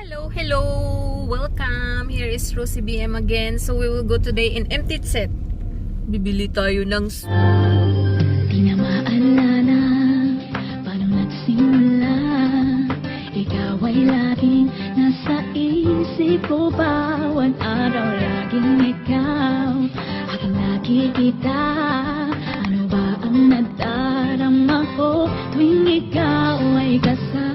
Hello, hello! Welcome! Here is Rosie BM again. So we will go today in Empty Set. Bibili tayo ng Di na maalala paano nagsimula. Ikaw ay laging nasa isip ko. Bawat araw laging ikaw aking nakikita. Ano ba ang nadarama ko tuwing ikaw ay kasama?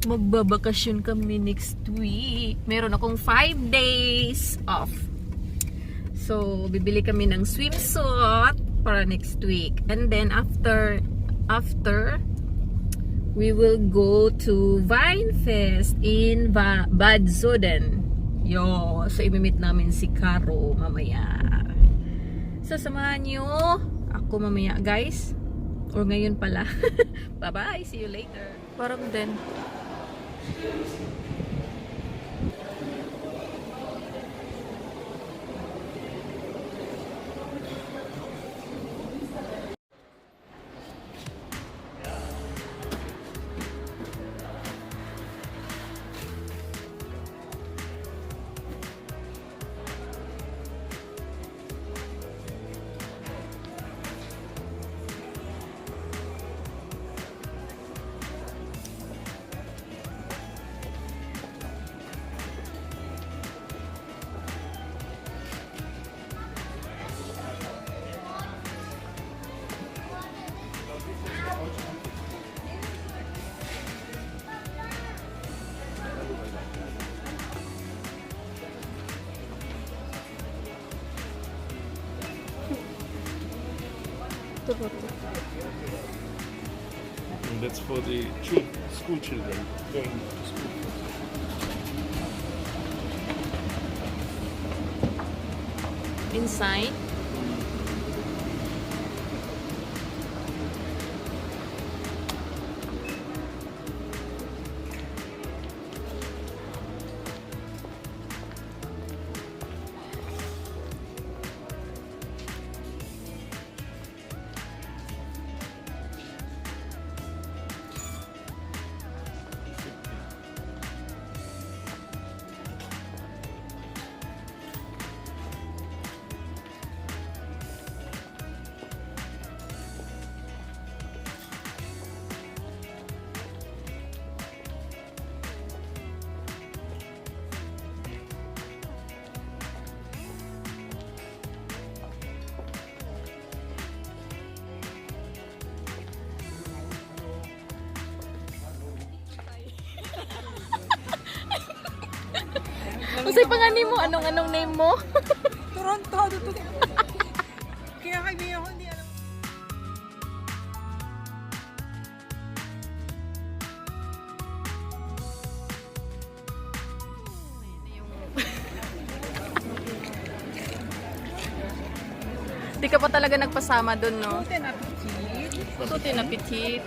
Magbabakasyon kami next week. Meron akong 5 days off. So, bibili kami ng swimsuit para next week. And then after we will go to Vinefest in Bad Soden. Yo, so imimit namin si Caro mamaya. So, samahan nyo ako mamaya, guys. Or ngayon pala. Bye-bye. See you later. Parang din. And that's for the school children going to school. Inside. Masay pa nga name mo? Anong name mo? Toronto, dito. Kaya kaibigan ko hindi alam. Di ka pa talaga nagpasama dun, no? Puti na pichit. Tuti na petit.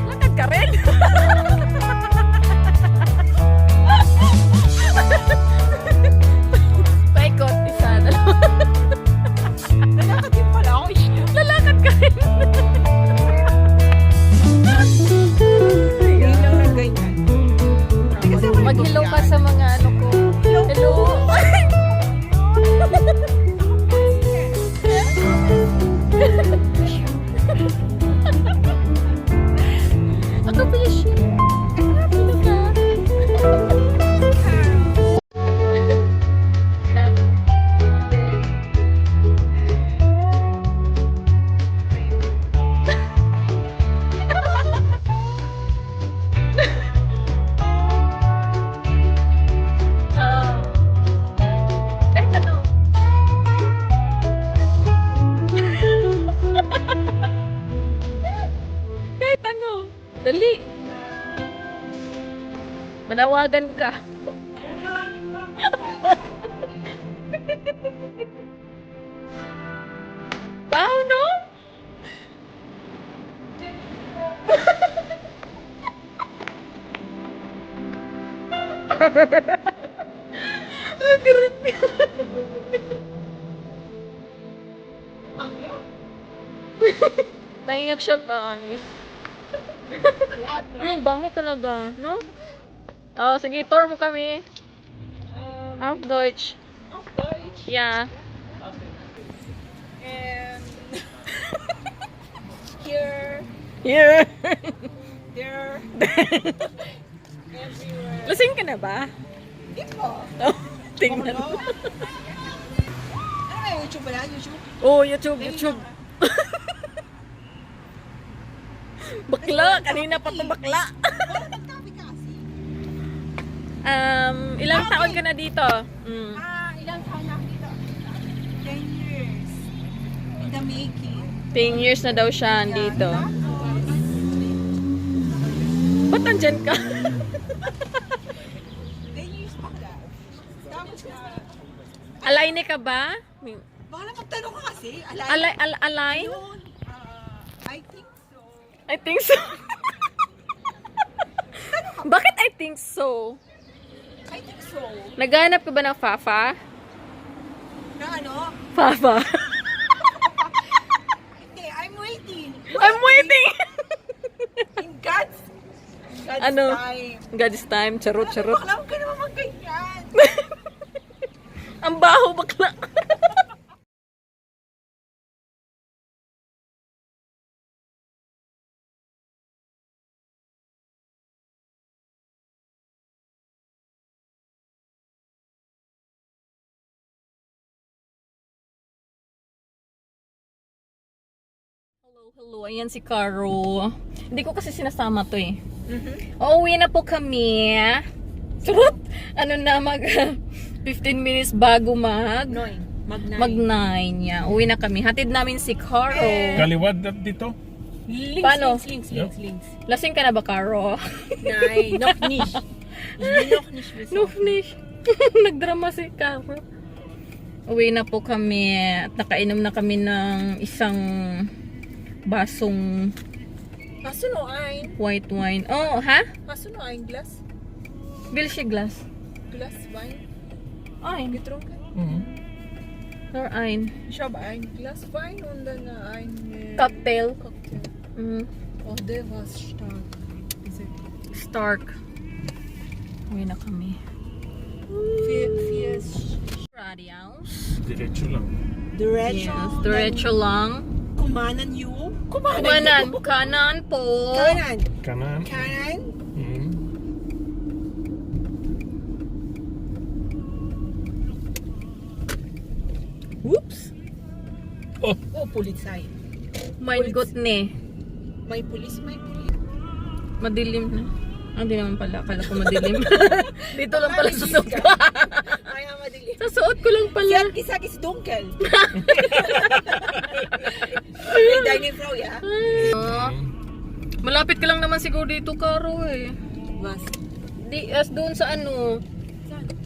Lakad ka rin? Paikot, isa, dalawa. Lalakad din pala ako. Lalakad ka rin. Hindi lang na ganyan. Kasi ako Mag-hello ka sa mga ano ko. Hello. Ako pala siya. Ano ka? Kahit ano. Kahit ano. Dali. Manawagan ka. Paano? Naiyak siya pa kami. Bangit talaga, no? Oh, sige, tour mo kami. Auf Deutsch. Auf Deutsch. Ja. And here, Here. there, everywhere. Lasing ka na ba? Hindi po. Oh, tingnan. Ano ba yung YouTube ba yan? YouTube? Oh, YouTube. Bakla, kanina pa to bakla. Wala nagkapi kasi. Ilang taon ka na dito? Mm. Ilang taon na ako dito? 10 years. In the making. 10 years na daw siya dito. Ba't nandyan ka? 10 years pa ka. Tapos na. Align ka ba? Baka na magtanong ka kasi. Align? Yun. I think so. I think so. Bakit I think so? I think so. Naghanap ka ba ng Fafa? Na ano? Fafa. Hindi, I'm waiting. I'm waiting. In God's Ano? time. God's time. Charot. Bakla ka naman magganyan. Ang baho bakla. Hello. Ayan si Caro. Hindi ko kasi sinasama to eh. Uuwi na po kami. Charot! Ano na, 15 minutes bago mag 9. Mag 9. 9 niya. Uwi na kami. Hatid namin si Caro. Kaliwat dito? Links, Paano? links. Lasing ka na ba, Caro? Nein, noch nicht. Ich bin noch nicht besoffen. Nufnish. Nagdrama si Caro. Uwi na po kami at nakainom na kami ng isang basong Hast du noch ein? white wine. Oh, ha? Hast du noch ein Glas? Welche Glas? Glas Wein Ein. getrunken? Nur ein. Ich habe ein Glas Wein und dann ein Cocktail. Cocktail. Mm. Oh, der war stark. Stark. Uwi na kami. Vier Radios. Diretso lang. Diretso. Yes, diretso lang. Kumanan you. Kumanan. Kanan po. Kanan. Kanan. Kanan. Mhm. Whoops. Oh. Oh, Polizei. My God ne. May police. Madilim na. Hindi naman pala. Akala ko madilim. Dito lang pala sa suot ko. Kaya madilim. Sa suot ko lang pala. Ja, gesagt, ist dunkel. Deine Frau, ja? Ah, malapit ka lang naman siguro dito, Caro eh. Was? Di, as doon sa ano.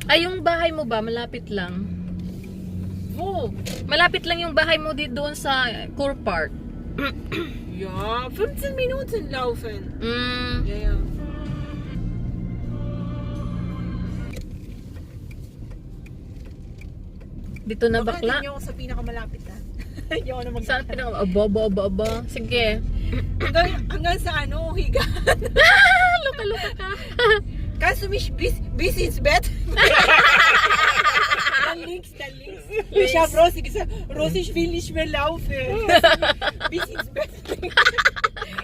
Ay, yung bahay mo ba? Malapit lang. Wo? Malapit lang yung bahay mo dito doon sa Core Park. Ja, 15 Minuten laufen. Mm. Ja, ja. Dito na bakla. Hindi ako sa pinakamalapit na. Hindi ako na mag- Saan pinaka... Aba. Sige. hanggang sa ano, higa. Luka-luka ka. Kannst du mich bis ins Bett? Dann links. Ich habe Rosi gesagt, Rosi, ich will nicht mehr laufen. Bis ins Bett.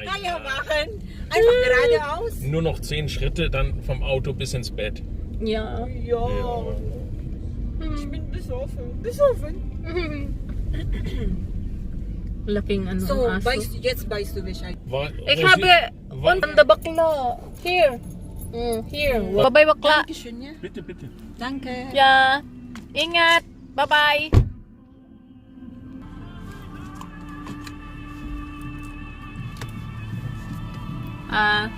Naja, machen. Einfach geradeaus. Nur noch 10 Schritte, dann vom Auto bis ins Bett. Yeah. Ja. Ich bin besoffen. Laking ano So, aso. jetzt weißt du Bescheid. Ich habe unten der bakla. Here. Here. Bye-bye bakla. Dankeschön, ja. Bitte. Danke. Yeah. Ingat. Bye-bye. Ah.